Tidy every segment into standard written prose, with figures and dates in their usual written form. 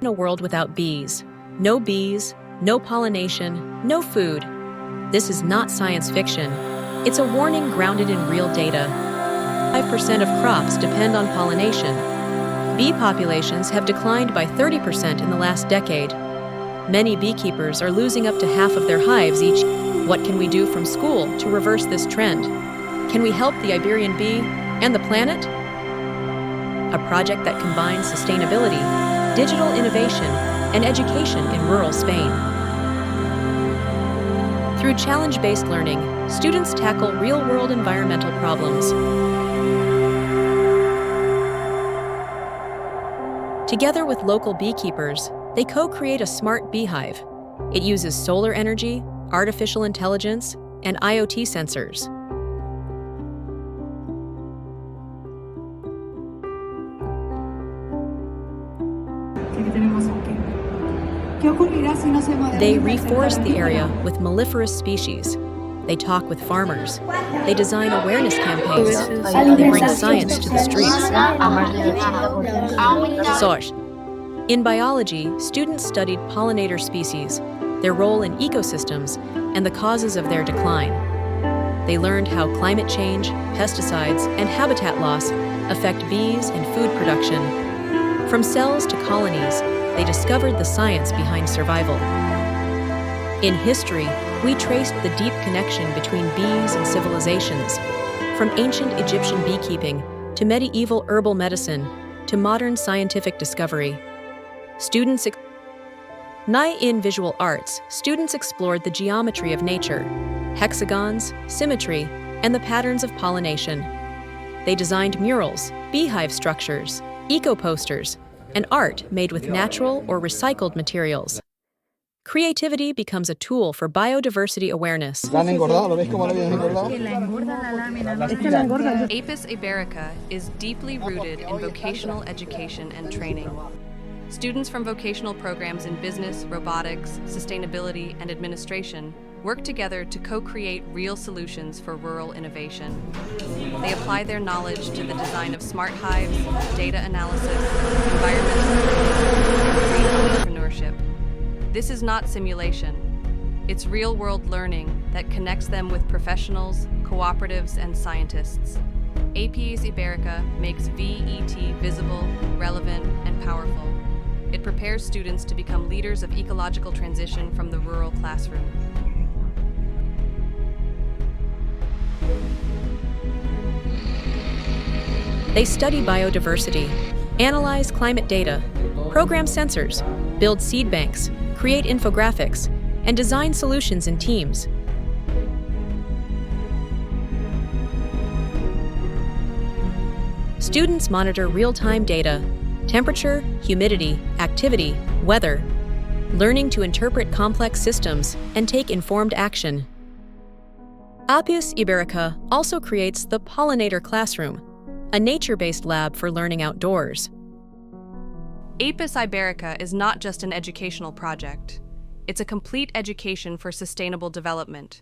In a world without bees, no pollination, no food. This is not science fiction. It's a warning grounded in real data. 5% of crops depend on pollination. Bee populations have declined by 30% in the last decade. Many beekeepers are losing up to half of their hives each year. What can we do from school to reverse this trend? Can we help the Iberian bee and the planet? A project that combines sustainability, digital innovation, and education in rural Spain. Through challenge-based learning, students tackle real-world environmental problems. Together with local beekeepers, they co-create a smart beehive. It uses solar energy, artificial intelligence, and IoT sensors. They reforest the area with melliferous species. They talk with farmers. They design awareness campaigns. They bring science to the streets. In biology, students studied pollinator species, their role in ecosystems, and the causes of their decline. They learned how climate change, pesticides, and habitat loss affect bees and food production. From cells to colonies, they discovered the science behind survival. In history, we traced the deep connection between bees and civilizations, from ancient Egyptian beekeeping to medieval herbal medicine to modern scientific discovery. In visual arts, students explored the geometry of nature, hexagons, symmetry, and the patterns of pollination. They designed murals, beehive structures, eco-posters, and art made with natural or recycled materials. Creativity becomes a tool for biodiversity awareness. Apis Ibérica is deeply rooted in vocational education and training. Students from vocational programs in business, robotics, sustainability, and administration work together to co-create real solutions for rural innovation. They apply their knowledge to the design of smart hives, data analysis, environmental and green entrepreneurship. This is not simulation. It's real-world learning that connects them with professionals, cooperatives, and scientists. Apis Ibérica makes VET visible, relevant, and powerful. It prepares students to become leaders of ecological transition from the rural classroom. They study biodiversity, analyze climate data, program sensors, build seed banks, create infographics, and design solutions in teams. Students monitor real-time data, temperature, humidity, activity, weather, learning to interpret complex systems and take informed action. Apis Ibérica also creates the Pollinator Classroom, a nature-based lab for learning outdoors. Apis Ibérica is not just an educational project. It's a complete education for sustainable development,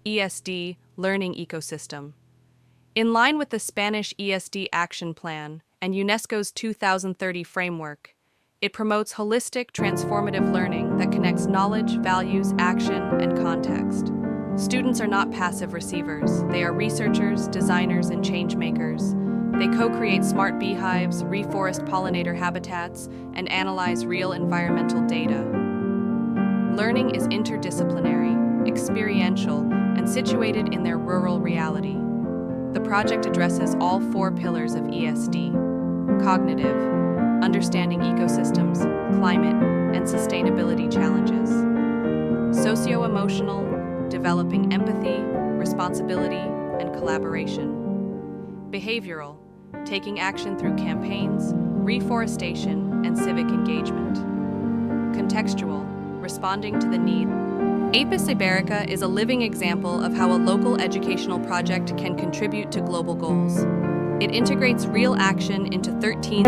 ESD, learning ecosystem. In line with the Spanish ESD Action Plan and UNESCO's 2030 framework, it promotes holistic, transformative learning that connects knowledge, values, action, and context. Students are not passive receivers. They are researchers, designers, and change-makers. They co-create smart beehives, reforest pollinator habitats, and analyze real environmental data. Learning is interdisciplinary, experiential, and situated in their rural reality. The project addresses all 4 pillars of ESD: cognitive, understanding ecosystems, climate, and sustainability challenges; socio-emotional, developing empathy, responsibility, and collaboration; behavioral, taking action through campaigns, reforestation, and civic engagement; contextual, responding to the need. Apis Ibérica is a living example of how a local educational project can contribute to global goals. It integrates real action into 13